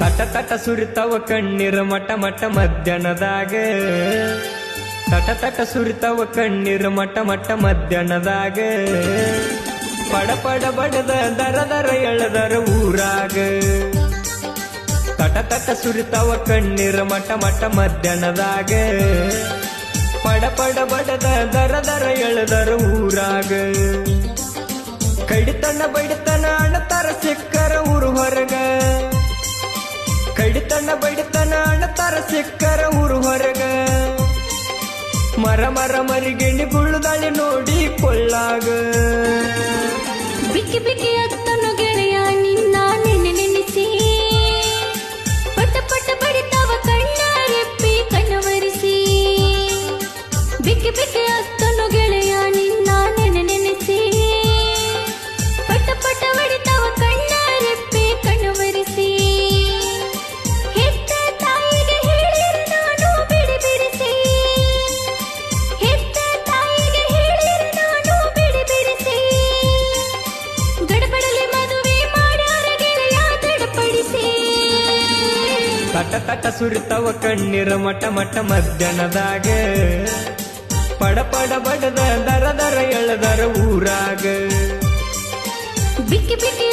ತಟ ತಟ ಸುರಿತಾವ ಕಣ್ಣೀರ ಮಟ ಮಟ ಮಧ್ಯಾಹ್ನದಾಗ ತಟ ತಟ ಸುರಿತಾವ ಕಣ್ಣೀರ ಮಟ ಮಟ ಮಧ್ಯಾಹ್ನದಾಗ ಪಡ ಪಡ ಬಡದ ದರ ದರ ಎಳದರ ಊರಾಗ ತಟ ತಟ ಸುರಿತಾವ ಕಣ್ಣೀರ ಮಟ ಮಟ ಮಧ್ಯಾಹ್ನದಾಗ ಪಡ ಪಡ ಬಡದ ದರ ದರ ಎಳದರ ಊರಾಗ ಕಡಿತನ ಬಡಿತನ ಅಣತರ ಸಿಕ್ಕರ ಊರು ಹೊರಗ ಕಡಿತನ ಬಡಿತನ ಅಣತರ ಸಿಕ್ಕರ ಊರು ಹೊರಗ ಮರ ಮರ ಮರಿಗಿಣಿ ಬುಳ್ಳುದಾಳಿ ನೋಡಿ ಕೊಳ್ಳಾಗ ಬಿಕ್ಕಿ ಬಿಕ್ಕಿ ಅತ್ತನು ಗೆಳೆಯ ನಿನ್ನ ನೆನೆ ನೆನೆಸಿ ಪಟ ಪಟ ಬಡಿತಾವ ಕಣ್ಣ ರೆಪ್ಪಿ ಕಣ್ಣವರಿಸಿ ಬಿಕ್ಕಿ ಬಿಕ್ಕಿ ಅತ್ತನು ಗೆಳೆಯ ನಿನ್ನ ನೆನೆ ನೆನೆಸಿ ಪಟ ಪಟ ಬಡಿತಾವ ಕಣ್ಣ ರೆಪ್ಪಿ ಕಣ್ಣವರಿಸಿ ಹೆತ್ತ ತಾಯಿಗೆ ಹೇಳಿರು ನಾನು ಬಿಡಿ ಬಿಡಿಸಿ ಹೆತ್ತ ತಾಯಿಗೆ ಹೇಳಿರು ನಾನು ಬಿಡಿ ಬಿಡಿಸಿ ಗಡಬಡಲಿ ಮದುವೆ ಮಾಡ್ಯಾರ ಗೆಳೆಯ ತಡಪಡಿಸಿ ತಟ ತಟ ಸುರಿತಾವ ಕಣ್ಣೀರ ಮಟ ಮಟ ಮಧ್ಯಾಹ್ನದಾಗ ಪಡ ಪಡ ಬಡದ ದರ ದರ ಎಳದರ ಊರಾಗ ಬಿಕ್ಕಿ ಬಿಕ್ಕಿ